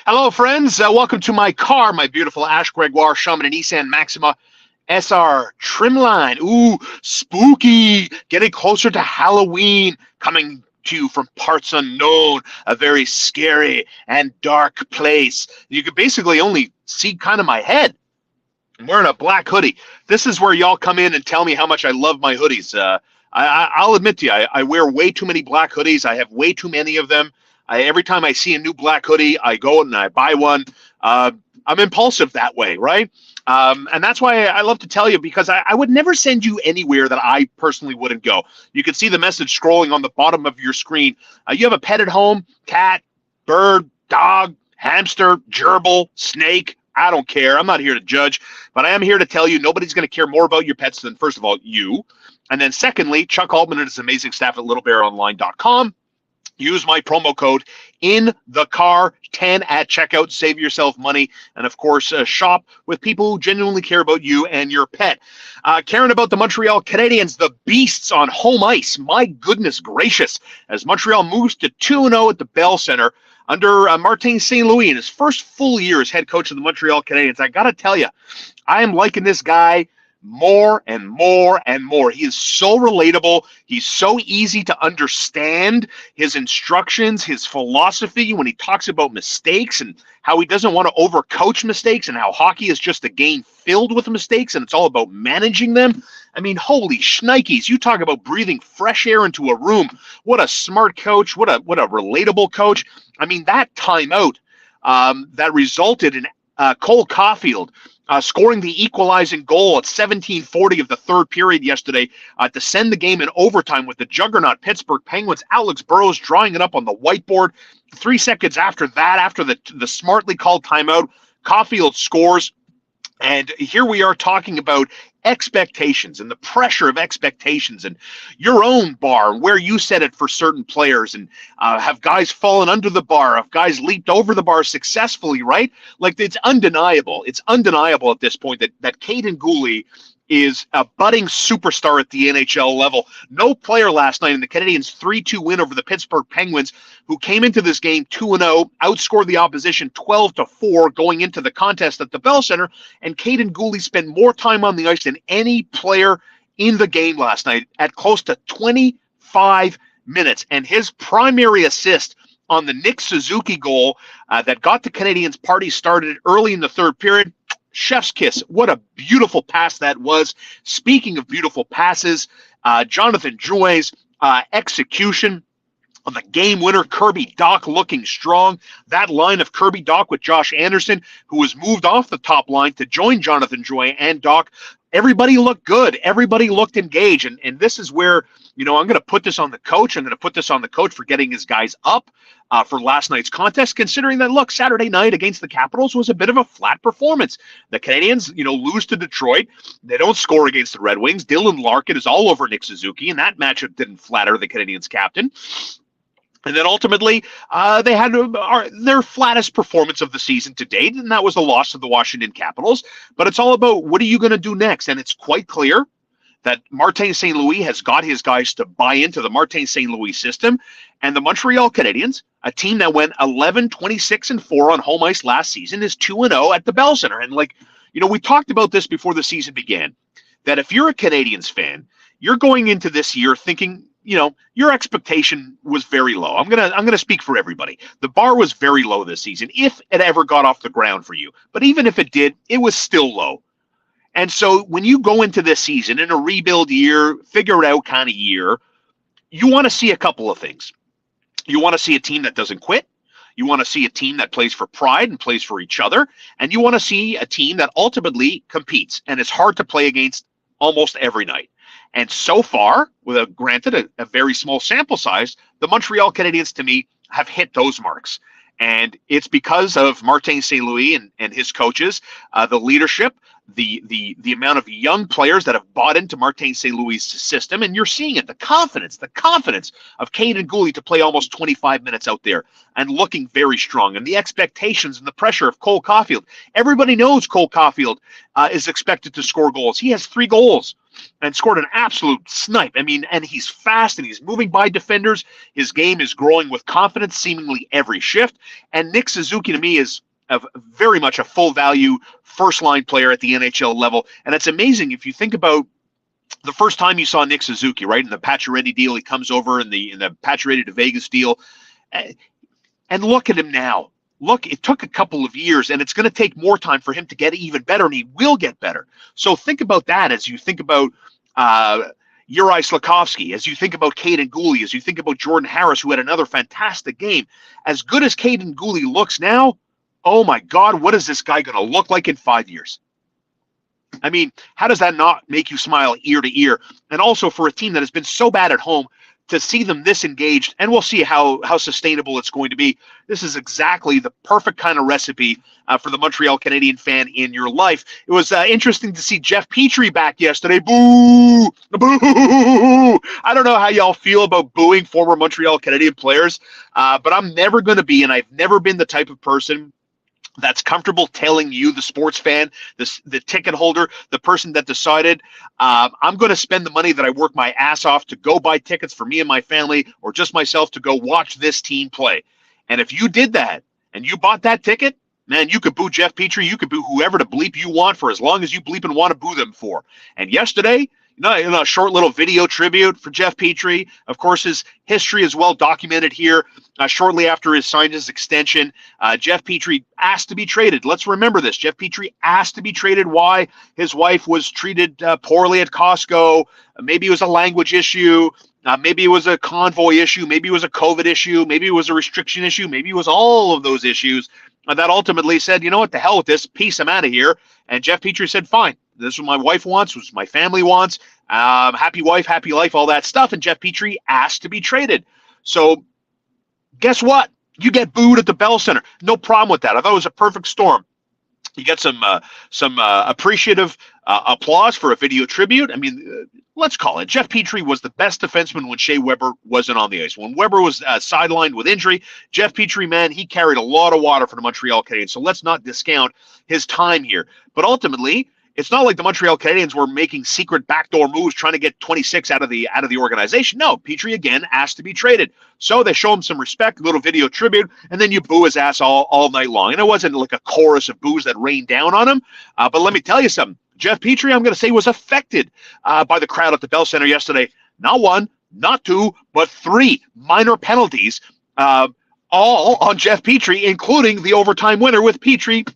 Hello, friends. Welcome to my car, my beautiful Ash Gregoire Shaman and Nissan Maxima SR trimline. Ooh, spooky. Getting closer to Halloween. Coming to you from parts unknown. A very scary and dark place. You can basically only see kind of my head. I'm wearing a black hoodie. This is where y'all come in and tell me how much I love my hoodies. I'll admit to you, I wear way too many black hoodies. I have way too many of them. Every time I see a new black hoodie, I go and I buy one. I'm impulsive that way, right? And that's why I love to tell you, because I would never send you anywhere that I personally wouldn't go. You can see the message scrolling on the bottom of your screen. You have a pet at home, cat, bird, dog, hamster, gerbil, snake. I don't care. I'm not here to judge, but I am here to tell you nobody's going to care more about your pets than, first of all, you. And then secondly, Chuck Altman and his amazing staff at littlebearonline.com. Use my promo code in the car 10 at checkout. Save yourself money. And of course, shop with people who genuinely care about you and your pet. Caring about the Montreal Canadiens, the Beasts on home ice. My goodness gracious. As Montreal moves to 2-0 at the Bell Center under Martin St. Louis in his first full year as head coach of the Montreal Canadiens. I got to tell you, I am liking this guy more and more and more. He is so relatable. He's so easy to understand. His instructions, his philosophy, when he talks about mistakes and how he doesn't want to overcoach mistakes and how hockey is just a game filled with mistakes and it's all about managing them. I mean, holy shnikes, you talk about breathing fresh air into a room. What a smart coach. What a relatable coach. I mean, that timeout that resulted in Cole Caufield scoring the equalizing goal at 17:40 of the third period yesterday to send the game in overtime with the juggernaut Pittsburgh Penguins. Alex Burrows drawing it up on the whiteboard. 3 seconds after that, after the smartly called timeout, Caufield scores. And here we are talking about expectations and the pressure of expectations and your own bar, where you set it for certain players, and have guys fallen under the bar, have guys leaped over the bar successfully, right? Like, it's undeniable. It's undeniable at this point that Caden Guhle is a budding superstar at the NHL level. No player last night in the Canadiens' 3-2 win over the Pittsburgh Penguins, who came into this game 2-0, outscored the opposition 12-4 going into the contest at the Bell Center, and Caden Guhle spent more time on the ice than any player in the game last night at close to 25 minutes. And his primary assist on the Nick Suzuki goal that got the Canadiens' party started early in the third period, chef's kiss. What a beautiful pass that was. Speaking of beautiful passes, Jonathan Drouin's execution on the game winner, Kirby Dach looking strong. That line of Kirby Dach with Josh Anderson, who was moved off the top line to join Jonathan Drouin and Dach. Everybody looked good. Everybody looked engaged. And this is where, I'm going to put this on the coach. I'm going to put this on the coach for getting his guys up for last night's contest, considering that, look, Saturday night against the Capitals was a bit of a flat performance. The Canadiens, lose to Detroit. They don't score against the Red Wings. Dylan Larkin is all over Nick Suzuki, and that matchup didn't flatter the Canadiens captain. And then ultimately, they had their flattest performance of the season to date, and that was the loss of the Washington Capitals. But it's all about, what are you going to do next? And it's quite clear that Martin St. Louis has got his guys to buy into the Martin St. Louis system. And the Montreal Canadiens, a team that went 11-26-4 on home ice last season, is 2-0 at the Bell Center. And we talked about this before the season began, that if you're a Canadiens fan, you're going into this year thinking, your expectation was very low. I'm gonna speak for everybody. The bar was very low this season, if it ever got off the ground for you. But even if it did, it was still low. And so when you go into this season in a rebuild year, figure it out kind of year, you want to see a couple of things. You want to see a team that doesn't quit. You want to see a team that plays for pride and plays for each other. And you want to see a team that ultimately competes and is hard to play against almost every night. And so far, with granted a very small sample size, the Montreal Canadiens, to me, have hit those marks. And it's because of Martin St. Louis and his coaches, the leadership, the amount of young players that have bought into Martin St. Louis' system. And you're seeing it, the confidence of Caden Guhle to play almost 25 minutes out there and looking very strong. And the expectations and the pressure of Cole Caufield. Everybody knows Cole Caufield is expected to score goals. He has 3 goals and scored an absolute snipe. I mean, and he's fast and he's moving by defenders. His game is growing with confidence seemingly every shift. And Nick Suzuki, to me, is very much a full value first line player at the NHL level. And it's amazing if you think about the first time you saw Nick Suzuki, right, in the Pacioretty deal. He comes over in the Pacioretty to Vegas deal. And look at him now. Look, it took a couple of years, and it's going to take more time for him to get even better, and he will get better. So think about that as you think about Juraj Slafkovsky, as you think about Caden Guhle, as you think about Jordan Harris, who had another fantastic game. As good as Caden Guhle looks now, oh my God, what is this guy going to look like in 5 years? I mean, how does that not make you smile ear to ear? And also for a team that has been so bad at home, to see them this engaged, and we'll see how sustainable it's going to be. This is exactly the perfect kind of recipe for the Montreal Canadiens fan in your life. It was interesting to see Jeff Petry back yesterday. Boo! Boo! I don't know how y'all feel about booing former Montreal Canadiens players, but I'm never going to be, and I've never been the type of person that's comfortable telling you, the sports fan, the ticket holder, the person that decided, I'm going to spend the money that I work my ass off to go buy tickets for me and my family, or just myself, to go watch this team play. And if you did that and you bought that ticket, man, you could boo Jeff Petry, you could boo whoever to bleep you want for as long as you bleep and want to boo them for. And yesterday, a short little video tribute for Jeff Petry. Of course, his history is well documented here. Shortly after he signed his extension, Jeff Petry asked to be traded. Let's remember this. Jeff Petry asked to be traded. Why? His wife was treated poorly at Costco. Maybe it was a language issue. Maybe it was a convoy issue. Maybe it was a COVID issue. Maybe it was a restriction issue. Maybe it was all of those issues that ultimately said, you know what, the hell with this. Peace, I'm out of here. And Jeff Petry said, fine. This is what my wife wants, what my family wants. Happy wife, happy life, all that stuff. And Jeff Petry asked to be traded. So guess what? You get booed at the Bell Center. No problem with that. I thought it was a perfect storm. You get some appreciative applause for a video tribute. I mean, let's call it. Jeff Petry was the best defenseman when Shea Weber wasn't on the ice. When Weber was sidelined with injury, Jeff Petry, man, he carried a lot of water for the Montreal Canadiens. So let's not discount his time here. But ultimately, it's not like the Montreal Canadiens were making secret backdoor moves trying to get 26 out of the organization. No, Petry again asked to be traded. So they show him some respect, a little video tribute, and then you boo his ass all night long. And it wasn't like a chorus of boos that rained down on him. But let me tell you something. Jeff Petry, I'm going to say, was affected by the crowd at the Bell Center yesterday. Not one, not two, but three minor penalties, all on Jeff Petry, including the overtime winner with Petry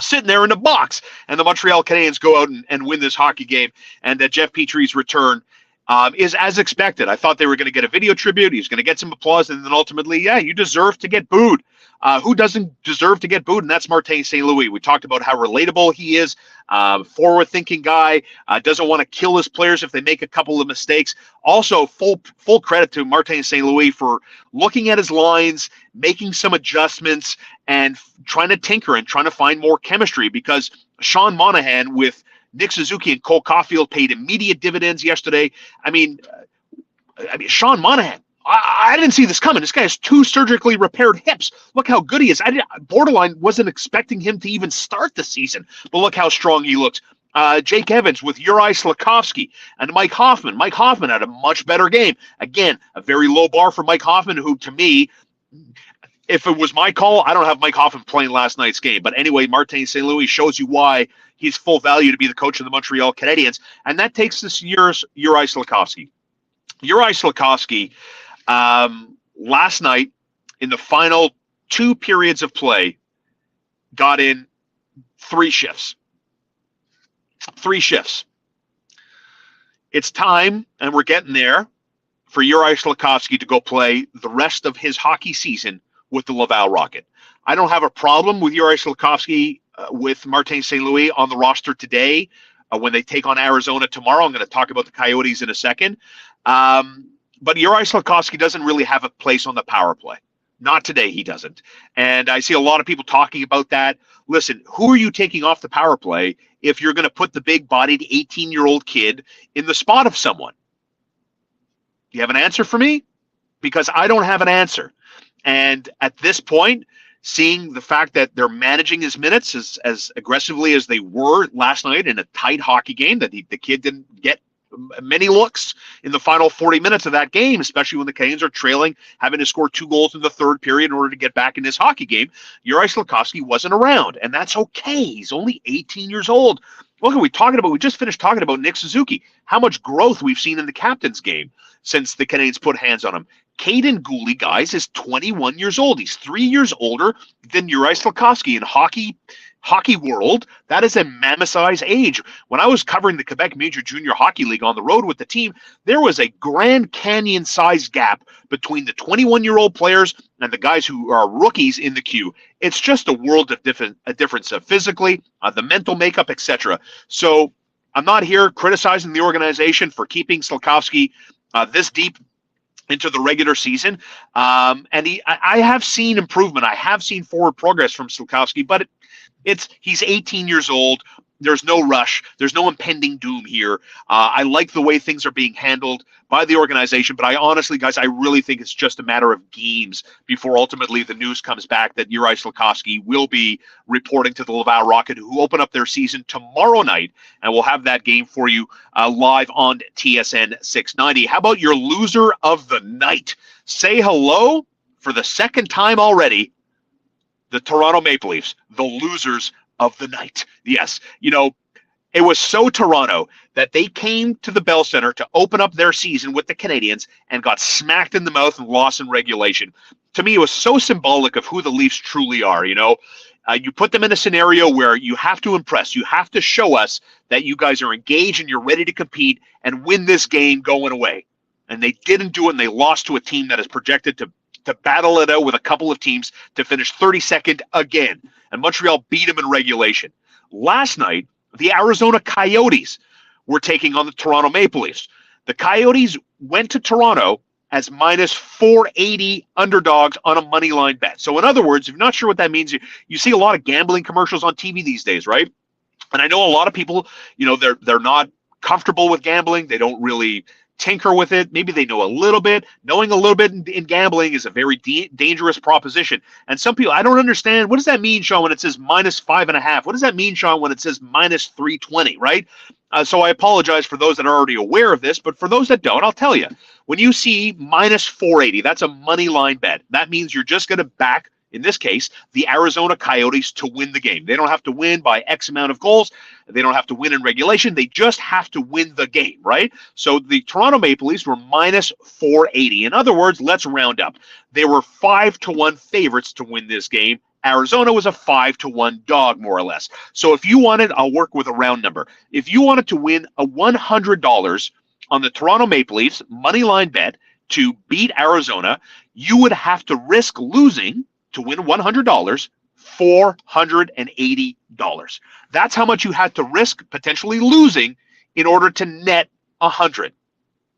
sitting there in the box. And the Montreal Canadiens go out and win this hockey game. And that Jeff Petry's return is as expected. I thought they were going to get a video tribute. He's going to get some applause. And then ultimately, yeah, you deserve to get booed. Who doesn't deserve to get booed? And that's Martin St. Louis. We talked about how relatable he is, forward-thinking guy, doesn't want to kill his players if they make a couple of mistakes. Also, full credit to Martin St. Louis for looking at his lines, making some adjustments, and trying to tinker and trying to find more chemistry, because Sean Monahan with Nick Suzuki and Cole Caufield paid immediate dividends yesterday. I mean, Sean Monahan, I didn't see this coming. This guy has 2 surgically repaired hips. Look how good he is. Borderline wasn't expecting him to even start the season, but look how strong he looks. Jake Evans with Juraj Slafkovsky and Mike Hoffman. Mike Hoffman had a much better game. Again, a very low bar for Mike Hoffman, who to me, if it was my call, I don't have Mike Hoffman playing last night's game. But anyway, Martin St. Louis shows you why he's full value to be the coach of the Montreal Canadiens. And that takes this year's Juraj Slafkovsky. Juraj Slafkovsky, last night in the final 2 periods of play, got in 3 shifts. 3 shifts. It's time, and we're getting there, for Juraj Slafkovsky to go play the rest of his hockey season with the Laval Rocket. I don't have a problem with Juraj Slafkovsky with Martin St. Louis on the roster today when they take on Arizona tomorrow. I'm going to talk about the Coyotes in a second. But Juraj Slafkovsky doesn't really have a place on the power play. Not today, he doesn't. And I see a lot of people talking about that. Listen, who are you taking off the power play if you're going to put the big-bodied 18-year-old kid in the spot of someone? Do you have an answer for me? Because I don't have an answer. And at this point, seeing the fact that they're managing his minutes as aggressively as they were last night in a tight hockey game, that the kid didn't get many looks in the final 40 minutes of that game, especially when the Canadiens are trailing, having to score 2 goals in the third period in order to get back in this hockey game. Juraj Slafkovsky wasn't around, and that's okay. He's only 18 years old. Look, we just finished talking about Nick Suzuki, how much growth we've seen in the captain's game since the Canadiens put hands on him. Caden Guhle, guys, is 21 years old. He's 3 years older than Juraj Slafkovsky in hockey world. That is a mammoth-size age. When I was covering the Quebec Major Junior Hockey League on the road with the team, there was a Grand Canyon-sized gap between the 21-year-old players and the guys who are rookies in the queue. It's just a world of difference physically, the mental makeup, etc. So I'm not here criticizing the organization for keeping Slafkovsky this deep into the regular season. I have seen improvement. I have seen forward progress from Slafkovsky, but he's 18 years old. There's no rush. There's no impending doom here. I like the way things are being handled by the organization, but I honestly, guys, I really think it's just a matter of games before ultimately the news comes back that Juraj Slafkovsky will be reporting to the Laval Rocket, who open up their season tomorrow night, and we'll have that game for you live on TSN 690. How about your loser of the night? Say hello for the second time already, the Toronto Maple Leafs, the losers of the night. Yes, it was so Toronto that they came to the Bell Center to open up their season with the Canadiens and got smacked in the mouth and lost in regulation. To me, it was so symbolic of who the Leafs truly are. You put them in a scenario where you have to impress. You have to show us that you guys are engaged and you're ready to compete and win this game going away. And they didn't do it, and they lost to a team that is projected to battle it out with a couple of teams to finish 32nd again. And Montreal beat them in regulation. Last night, the Arizona Coyotes were taking on the Toronto Maple Leafs. The Coyotes went to Toronto as minus 480 underdogs on a money line bet. So in other words, if you're not sure what that means, you see a lot of gambling commercials on TV these days, right? And I know a lot of people, they're not comfortable with gambling. They don't really tinker with it. Maybe they know a little bit. Knowing a little bit in gambling is a very dangerous proposition. And some people, I don't understand. What does that mean, Sean, when it says minus 5.5? What does that mean, Sean, when it says minus 320, right? So I apologize for those that are already aware of this, but for those that don't, I'll tell you. When you see minus 480, that's a money line bet. That means you're just going to back, in this case, the Arizona Coyotes to win the game. They don't have to win by X amount of goals. They don't have to win in regulation. They just have to win the game, right? So the Toronto Maple Leafs were minus 480. In other words, let's round up. They were 5-1 favorites to win this game. Arizona was a 5-1 dog, more or less. So if you wanted, I'll work with a round number. If you wanted to win a $100 on the Toronto Maple Leafs money line bet to beat Arizona, you would have to risk losing to win $100, $480. That's how much you had to risk potentially losing in order to net 100,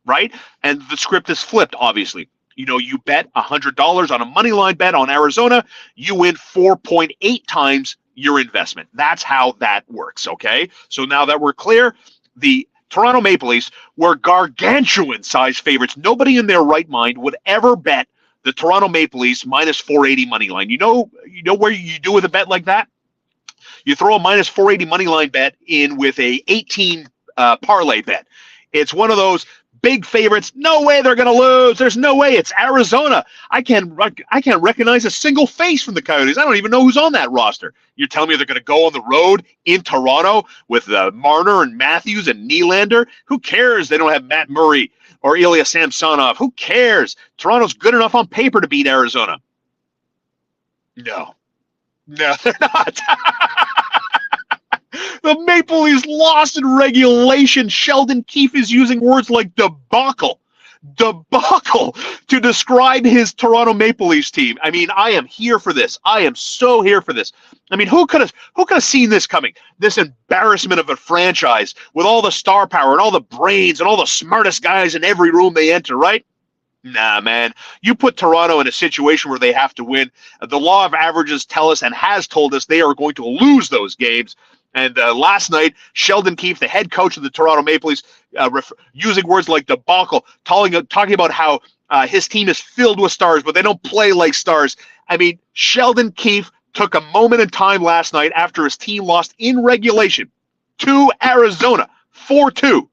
right? And the script is flipped, obviously. You bet $100 on a money line bet on Arizona, you win 4.8 times your investment. That's how that works, okay? So now that we're clear, the Toronto Maple Leafs were gargantuan size favorites. Nobody in their right mind would ever bet the Toronto Maple Leafs minus 480 money line. You know where you do with a bet like that? You throw a minus 480 money line bet in with a 18 parlay bet. It's one of those big favorites. No way they're going to lose. There's no way. It's Arizona. I can't recognize a single face from the Coyotes. I don't even know who's on that roster. You're telling me they're going to go on the road in Toronto with Marner and Matthews and Nylander? Who cares? They don't have Matt Murray or Ilya Samsonov. Who cares? Toronto's good enough on paper to beat Arizona. No, they're not. The Maple Leafs lost in regulation. Sheldon Keefe is using words like debacle to describe his Toronto Maple Leafs team. I mean, I am here for this. I am so here for this. I mean, who could have seen this coming? This embarrassment of a franchise with all the star power and all the brains and all the smartest guys in every room they enter, right? Nah, man. You put Toronto in a situation where they have to win. The law of averages tell us and has told us they are going to lose those games. And last night, Sheldon Keefe, the head coach of the Toronto Maple Leafs, using words like debacle, talking about how his team is filled with stars, but they don't play like stars. I mean, Sheldon Keefe took a moment in time last night after his team lost in regulation to Arizona, 4-2.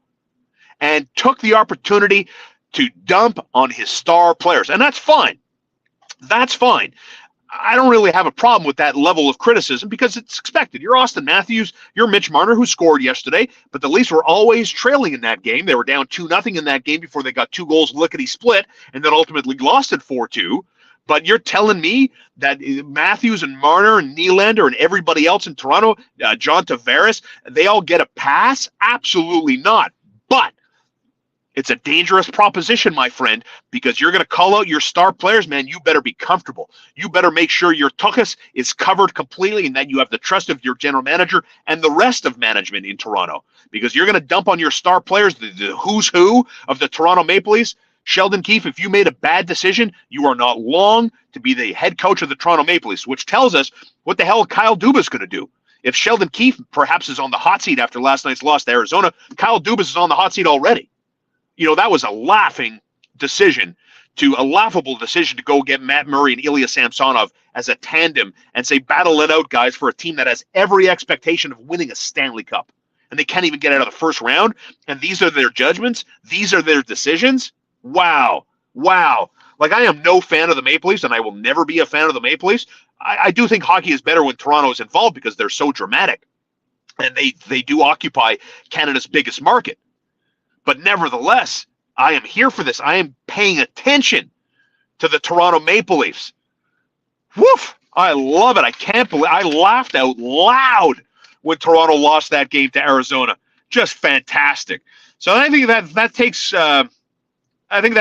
and took the opportunity to dump on his star players. And that's fine. That's fine. I don't really have a problem with that level of criticism because it's expected. You're Austin Matthews, you're Mitch Marner, who scored yesterday, but the Leafs were always trailing in that game. They were down 2-0 in that game before they got 2 goals lickety-split and then ultimately lost it 4-2. But you're telling me that Matthews and Marner and Nylander and everybody else in Toronto, John Tavares, they all get a pass? Absolutely not. But it's a dangerous proposition, my friend, because you're going to call out your star players, man. You better be comfortable. You better make sure your tuchus is covered completely and that you have the trust of your general manager and the rest of management in Toronto, because you're going to dump on your star players, the who's who of the Toronto Maple Leafs. Sheldon Keefe, if you made a bad decision, you are not long to be the head coach of the Toronto Maple Leafs, which tells us what the hell Kyle Dubas going to do. If Sheldon Keefe perhaps is on the hot seat after last night's loss to Arizona, Kyle Dubas is on the hot seat already. You know, that was a laughable decision to go get Matt Murray and Ilya Samsonov as a tandem and say, battle it out, guys, for a team that has every expectation of winning a Stanley Cup. And they can't even get out of the first round. And these are their judgments. These are their decisions. Wow. Like, I am no fan of the Maple Leafs, and I will never be a fan of the Maple Leafs. I do think hockey is better when Toronto is involved because they're so dramatic. And they do occupy Canada's biggest market. But nevertheless, I am here for this. I am paying attention to the Toronto Maple Leafs. Woof! I love it. I can't believe I laughed out loud when Toronto lost that game to Arizona. Just fantastic. So I think that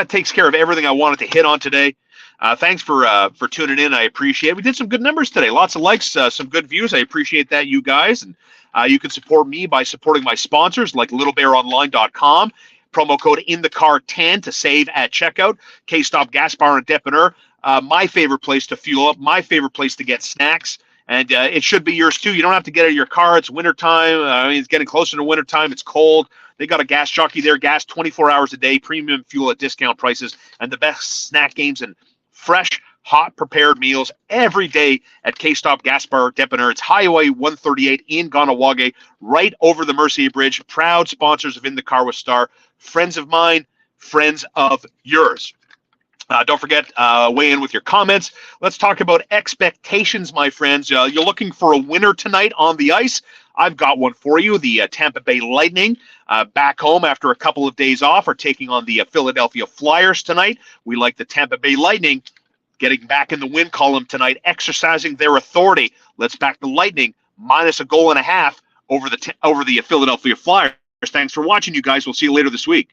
takes care of everything I wanted to hit on today. Thanks for tuning in. I appreciate it. We did some good numbers today. Lots of likes, some good views. I appreciate that, you guys. And you can support me by supporting my sponsors like littlebearonline.com. Promo code INTHECAR10 to save at checkout. K-Stop Gas Bar and Depanneur. My favorite place to fuel up. My favorite place to get snacks. And it should be yours too. You don't have to get out of your car. It's wintertime. It's getting closer to wintertime. It's cold. They got a gas jockey there. Gas 24 hours a day. Premium fuel at discount prices. And the best snack games and fresh, hot, prepared meals every day at K-Stop Gas Bar Depanneur. It's Highway 138 in Ganawage, right over the Mercier Bridge. Proud sponsors of In the Car with Star. Friends of mine, friends of yours. Don't forget, weigh in with your comments. Let's talk about expectations, my friends. You're looking for a winner tonight on the ice. I've got one for you. The Tampa Bay Lightning, back home after a couple of days off, are taking on the Philadelphia Flyers tonight. We like the Tampa Bay Lightning getting back in the win column tonight, exercising their authority. Let's back the Lightning minus a goal and a half over the Philadelphia Flyers. Thanks for watching, you guys. We'll see you later this week.